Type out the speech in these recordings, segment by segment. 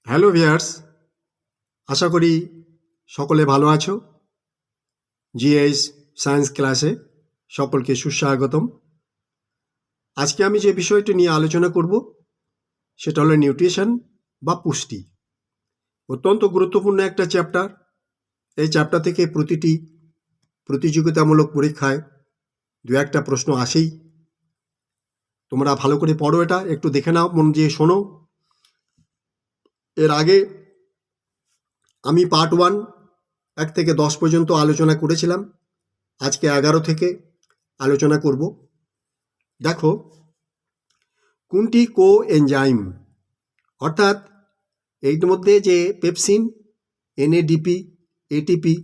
Hello viewers, আশা করি সকলে ভালো আছো। জিএস সায়েন্স ক্লাসে সকলকে সুস্বাগতম। আজকে আমি যে বিষয়টি নিয়ে আলোচনা করব সেটা হলো নিউট্রিশন বা পুষ্টি। অত্যন্ত গুরুত্বপূর্ণ একটা চ্যাপ্টার। এই চ্যাপ্টার থেকে প্রতিটি প্রতিযোগিতামূলক পরীক্ষায় দু একটা প্রশ্ন আসেই। তোমরা ভালো করে পড়ো, এটা একটু দেখে নাও, মন দিয়ে শোনো। এর আগে আমি পার্ট 1 1 থেকে 10 পর্যন্ত আলোচনা করেছিলাম। আজকে 11 থেকে আলোচনা করব। দেখো, কোনটি কো এনজাইম, অর্থাৎ এর মধ্যে যে pepsin, NADP, ATP,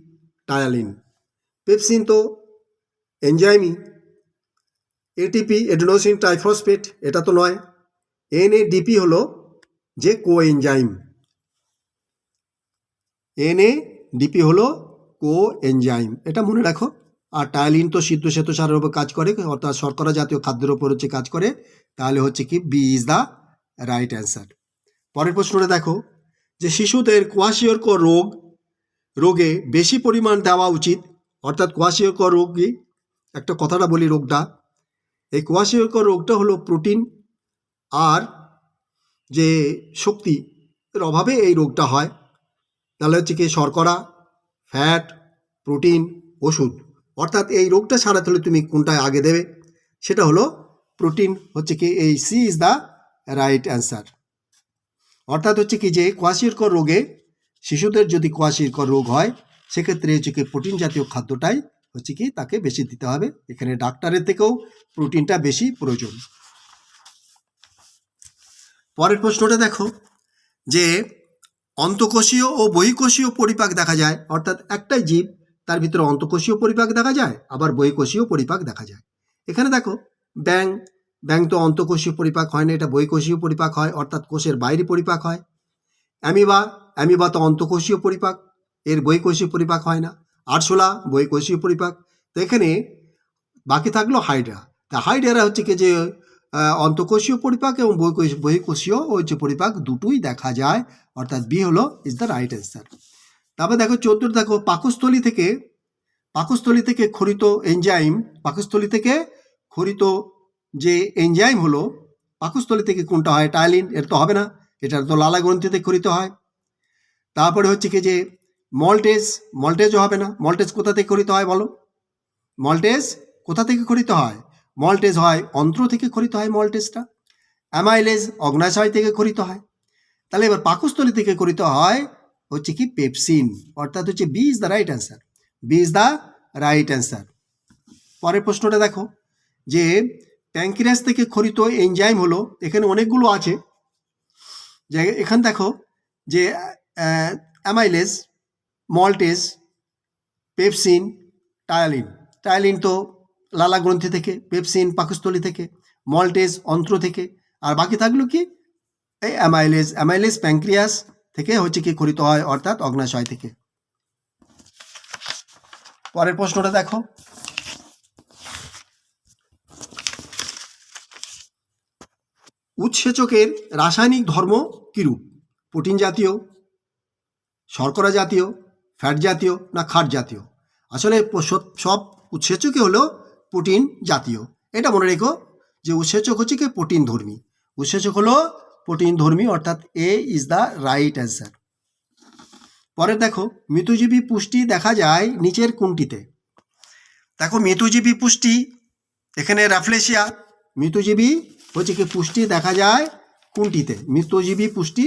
ptyalin. Pepsin তো এনজাইমই, এটিপি এডেনোসিন ট্রাইফসফেট এটা তো নয়, এনএডিপি হলো যে কো এনজাইম, এনএডিপি হলো কো এনজাইম, এটা মনে রাখো। আর টায়ালিন তো সিদ্ধ শ্বেতসারের উপর কাজ করে, অর্থাৎ শর্করা জাতীয় খাদ্যের উপর হচ্ছে কাজ করে। তাহলে হচ্ছে কি B is the right answer. পরের প্রশ্নটা দেখো, যে শিশুদের কোয়াশিয়রকর রোগে বেশি পরিমাণ দেওয়া উচিত, অর্থাৎ কোয়াশিয়রকর রোগ কি, একটা কথাটা বলি রোগটা। এই কোয়াশিয়রকর রোগটা হলো প্রোটিন আর যে শক্তি এর অভাবে এই রোগটা হয়। তাহলে হচ্ছে কি শর্করা, ফ্যাট, প্রোটিন, ওষুধ, অর্থাৎ এই রোগটা সারাতে হলে তুমি কোনটা আগে দেবে, সেটা হলো প্রোটিন, হচ্ছে কি এই C is the right answer. অর্থাৎ হচ্ছে কি যে কোয়াশিয়রকর রোগে, শিশুদের যদি কোয়াশিয়রকর রোগ হয় সেক্ষেত্রে হচ্ছে কি প্রোটিন জাতীয় খাদ্যটাই হচ্ছে কি তাকে বেশি দিতে হবে। এখানে ডাক্তারের থেকেও প্রোটিনটা বেশি প্রয়োজন। পরের প্রশ্নটা দেখো, যে অন্তঃকোষীয় ও বহিঃকোষীয় পরিপাক দেখা যায়, অর্থাৎ একটাই জীব, তার ভিতরে অন্তঃকোষীয় পরিপাক দেখা যায়, আবার বহিঃকোষীয় পরিপাক দেখা যায়। এখানে দেখো, ব্যাং তো অন্তঃকোষীয় পরিপাক হয় না, এটা বহিঃকোষীয় পরিপাক হয়, অর্থাৎ কোষের বাইরে পরিপাক হয়। অ্যামিবা তো অন্তঃকোষীয় পরিপাক, এর বহিঃকোষীয় পরিপাক হয় না। আরশোলা বহিঃকোষীয় পরিপাক। তো এখানে বাকি থাকলো হাইড্রা। তা হাইড্রা হচ্ছে কি যে অন্তঃকোষীয় পরিপাক এবং বহিঃকোষীয় হচ্ছে পরিপাক দুটোই দেখা যায়, অর্থাৎ বি হলো ইজ দ্য রাইট অ্যান্সার। তারপর দেখো 14 দেখো, পাকস্থলী থেকে খরিত এনজাইম, পাকস্থলী থেকে খরিত যে এনজাইম হলো পাকস্থলী থেকে কোনটা হয়, টায়ালিন, এর তো হবে না, এটা তো লালা গ্রন্থিতে খরিত হয়। তারপরে হচ্ছে কি যে মল্টেজও হবে না। মল্টেজ কোথা থেকে খরিত হয় বলো? মল্টেজ কোথা থেকে খরিত হয়? মল্টেজ হয় অন্ত্র থেকে খরিত হয় মল্টেজটা। অ্যামাইলেজ অগ্নাশয় থেকে খরিত হয়। তাহলে এবার পাকস্থলী থেকে খরিত হয় হচ্ছে কি পেপসিন, অর্থাৎ হচ্ছে B is the right answer. B is the right answer. পরের প্রশ্নটা দেখো, যে প্যাঙ্ক্রিয়াস থেকে খরিত এনজাইম হলো, এখানে অনেকগুলো আছে। যে এখানে দেখো যে অ্যামাইলেজ, মল্টেজ, পেপসিন, টায়ালিন তো লালা গ্রন্থি থেকে, পেপসিন পাকস্থলী থেকে, মল্টেজ অন্ত্র থেকে, আর বাকি থাকলো কি এই অ্যামাইলেজ প্যাঙ্ক্রিয়াস থেকে হচ্ছে কি খরিত হয়, অর্থাৎ অগ্নাশয় থেকে। পরের প্রশ্নটা দেখো, উৎসেচকের রাসায়নিক ধর্ম কিরূপ? প্রোটিন জাতীয়, শর্করা জাতীয়, ফ্যাট জাতীয়, না ক্ষার জাতীয়? আসলে সব উৎসেচকই হলো প্রোটিন জাতীয়। এটা মনে রেখো যে উৎসেচক হচ্ছে কি প্রোটিন ধর্মী, উৎসেচক হলো প্রোটিন ধর্মী, অর্থাৎ এ ইজ দ্য রাইট অ্যান্সার। পরে দেখো, মৃতজীবী পুষ্টি দেখা যায় নিচের কোনটিতে? দেখো, মৃতজীবী পুষ্টি এখানে র্যাফলেশিয়া, মৃতজীবী হচ্ছে কি পুষ্টি দেখা যায় কোনটিতে? মৃতজীবী পুষ্টি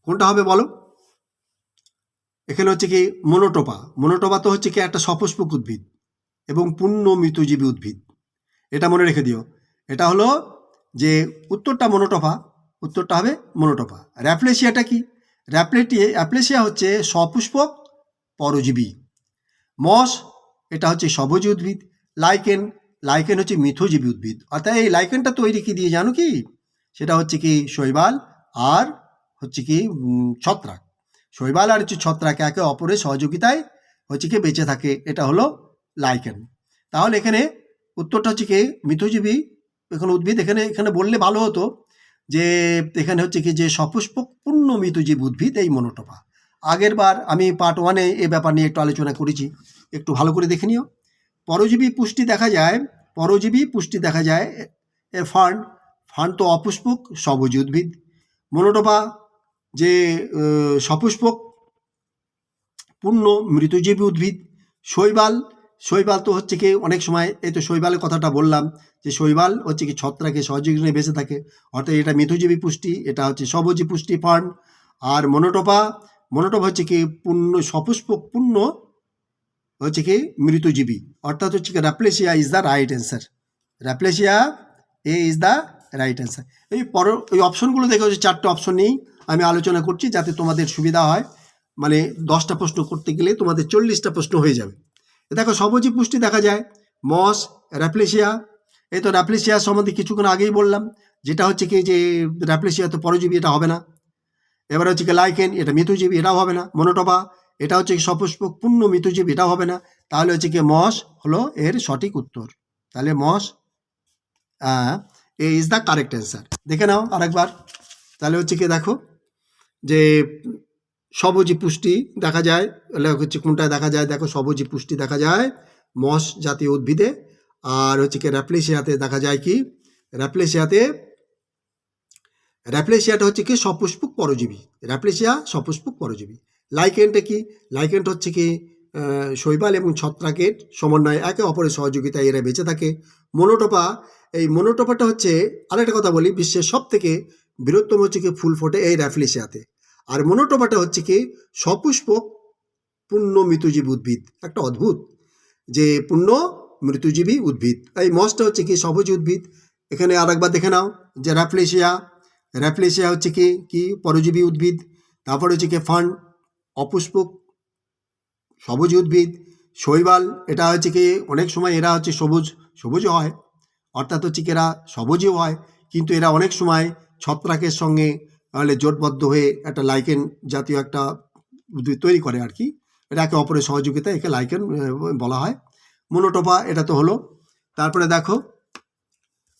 কোনটা হবে বলো? এখানে হচ্ছে কি মনোটোপা তো হচ্ছে কি একটা সপুষ্পক উদ্ভিদ এবং পূর্ণ মৃতজীবী উদ্ভিদ, এটা মনে রেখে দিও। এটা হলো যে উত্তরটা হবে মনোটোপা। র্যাফলেশিয়াটা কি? র্যাফলেশিয়া হচ্ছে সপুষ্পক পরজীবী। মস এটা হচ্ছে সবুজ উদ্ভিদ। লাইকেন হচ্ছে মিথজীবী উদ্ভিদ। অর্থাৎ এই লাইকেনটা তৈরি কি দিয়ে জানো কি? সেটা হচ্ছে কি শৈবাল আর হচ্ছে কি ছত্রাক। শৈবাল আর হচ্ছে ছত্রাক একে অপরের সহযোগিতায় হচ্ছে কি বেঁচে থাকে, এটা হলো লাইকেন। তাহলে এখানে উত্তরটা হচ্ছে কি মিথজীবী এখন উদ্ভিদ। এখানে বললে ভালো হতো যে এখানে হচ্ছে কি যে সপুষ্পক পূর্ণ মৃতজীব উদ্ভিদ এই মনোটোপা। আগের বার আমি পার্ট 1-এ এ ব্যাপার নিয়ে একটু আলোচনা করেছি, একটু ভালো করে দেখে নিও। পরজীবী পুষ্টি দেখা যায় এ ফার্ন তো অপুষ্পক সবুজ উদ্ভিদ। মনোটোপা যে সপুষ্পক পূর্ণ মৃতজীবী উদ্ভিদ। শৈবাল তো হচ্ছে কি অনেক সময়, এই তো শৈবালের কথাটা বললাম যে শৈবাল হচ্ছে কি ছত্রাকে সহযোগী নিয়ে বেঁচে থাকে, অর্থাৎ এটা মৃতজীবী পুষ্টি, এটা হচ্ছে সবুজী পুষ্টি ফার্ন। আর মনোটোপা হচ্ছে কি সপুষ্পক পূর্ণ হচ্ছে কি মৃতজীবী, অর্থাৎ হচ্ছে কি Rafflesia is the right answer. Rafflesia is the right answer. এই অপশনগুলো দেখে হচ্ছে 4টে অপশন নিয়েই আমি আলোচনা করছি যাতে তোমাদের সুবিধা হয়, মানে 10টা প্রশ্ন করতে গেলে তোমাদের 40টা প্রশ্ন হয়ে যাবে। দেখো সবুজী পুষ্টি দেখা যায় মস, র্যাপ্লেসিয়া। এই তো র্যাপ্লেসিয়া সম্বন্ধে কিছুক্ষণ আগেই বললাম, যেটা হচ্ছে কি যে র্যাপ্লেসিয়া তো পরজীবী, এটা হবে না। এবার হচ্ছে কি লাইকেন, এটা মৃতজীবী, এটাও হবে না। মনোটোপা এটা হচ্ছে কি সপুষ্পক পূর্ণ মৃতজীবী, এটাও হবে না। তাহলে হচ্ছে কি মস হলো এর সঠিক উত্তর। তাহলে মস ইজ দ্য কারেক্ট অ্যান্সার। দেখে নাও আরেকবার। তাহলে হচ্ছে কি দেখো যে সবুজী পুষ্টি দেখা যায়, হচ্ছে কোনটায় দেখা যায়, দেখো সবুজী পুষ্টি দেখা যায় মস জাতীয় উদ্ভিদে। আর হচ্ছে কি র্যাপ্লেসিয়াতে দেখা যায় কি, র্যাপ্লেসিয়াটা হচ্ছে কি সপুষ্পক পরজীবী, র্যাপ্লেসিয়া সপুষ্পক পরজীবী। লাইকেনটা কি, লাইকেনটা হচ্ছে কি শৈবাল এবং ছত্রাকের সমন্বয়ে একে অপরের সহযোগিতায় এরা বেঁচে থাকে। মনোটোপা, এই মনোটোপাটা হচ্ছে আরেকটা কথা বলি, বিশ্বের সব থেকে বৃহত্তম হচ্ছে কি ফুল ফোটে এই র্যাপ্লেসিয়াতে। আর মনোটোপাটা হচ্ছে কি সপুষ্পক পূর্ণ মৃতজীবী উদ্ভিদ। একটা অদ্ভুত যে পূর্ণ মৃতজীবী উদ্ভিদ। এই মসটা হচ্ছে কি সবুজ উদ্ভিদ। এখানে আরেকবার দেখে নাও যে র্যাপ্লেসিয়া হচ্ছে কি পরজীবী উদ্ভিদ। তারপর হচ্ছে কি ফার্ন অপুষ্পক সবুজ উদ্ভিদ। শৈবাল এটা হচ্ছে কি অনেক সময় এরা হচ্ছে সবুজও হয়, অর্থাৎ হচ্ছে কি এরা সবুজও হয়, কিন্তু এরা অনেক সময় ছত্রাকের সঙ্গে তাহলে জোটবদ্ধ হয়ে একটা লাইকেন জাতীয় একটা উদ্ভিদ তৈরি করে আর কি, এটা একে অপরের সহযোগিতা, একে লাইকেন বলা হয়। মনোটোপা এটা তো হলো। তারপরে দেখো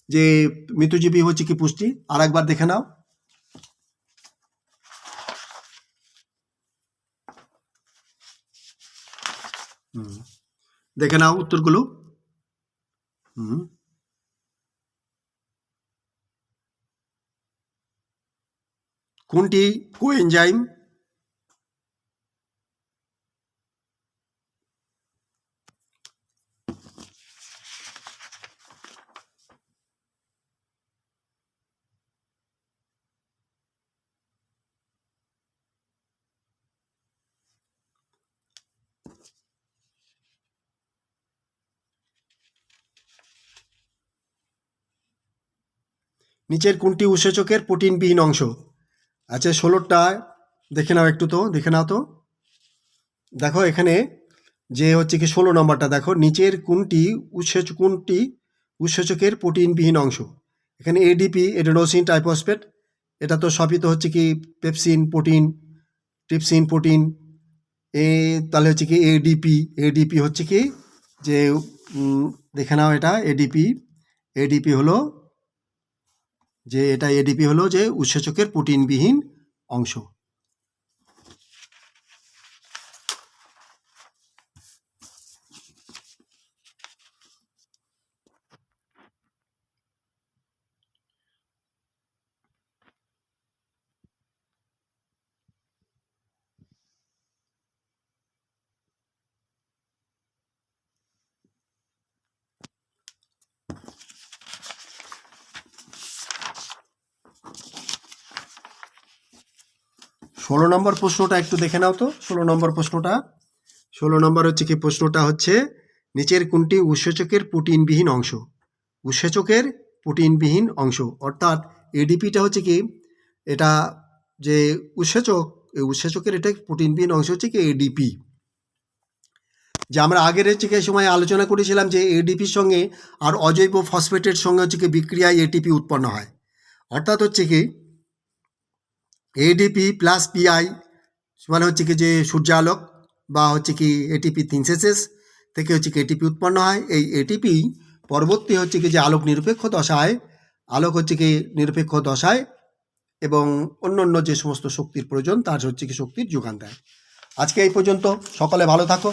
যে মৃতজীবী হচ্ছে কি পুষ্টি, আর একবার দেখে নাও। দেখে নাও উত্তরগুলো। কোনটি কোএনজাইম? নিচের কোনটি উৎসেচকের প্রোটিনবিহীন অংশ? আচ্ছা 16টা দেখে নাও, একটু তো দেখে নাও তো। দেখো এখানে যে হচ্ছে কি 16 নম্বরটা দেখো, নিচের কোনটি উৎসেচকের প্রোটিনবিহীন অংশ? এখানে এডিপি, এডেনোসিন ট্রাইফসফেট, এটা তো সবই তো হচ্ছে কি পেপসিন প্রোটিন, ট্রিপসিন প্রোটিন। তাহলে হচ্ছে কি এডিপি হচ্ছে কি যে দেখে নাও এটা এডিপি হলো যে উৎসেচকের প্রোটিনবিহীন অংশ। ষোলো নম্বর প্রশ্নটা একটু দেখে নাও তো। 16 নম্বর হচ্ছে কি প্রশ্নটা হচ্ছে নিচের কোনটি উৎসেচকের প্রোটিনবিহীন অংশ? অর্থাৎ এডিপিটা হচ্ছে কি এটা যে উৎসেচকের এটা প্রোটিনবিহীন অংশ হচ্ছে কি এডিপি। যে আমরা আগের হচ্ছে কি সময় আলোচনা করেছিলাম যে এডিপির সঙ্গে আর অজৈব ফসফেটের সঙ্গে হচ্ছে কি বিক্রিয়ায় এটিপি উৎপন্ন হয়। অর্থাৎ হচ্ছে কি এডিপি প্লাস পিআই মানে হচ্ছে কি যে সূর্যালোক বা হচ্ছে কি এটিপি সিনথেসিস থেকে হচ্ছে কি এটিপি উৎপন্ন হয়। এই এটিপি পরবর্তী হচ্ছে কি যে আলোক নিরপেক্ষ দশায় এবং অন্য যে সমস্ত শক্তির প্রয়োজন তার হচ্ছে কি শক্তির যোগান দেয়। আজকে এই পর্যন্ত, সকলে ভালো থাকো।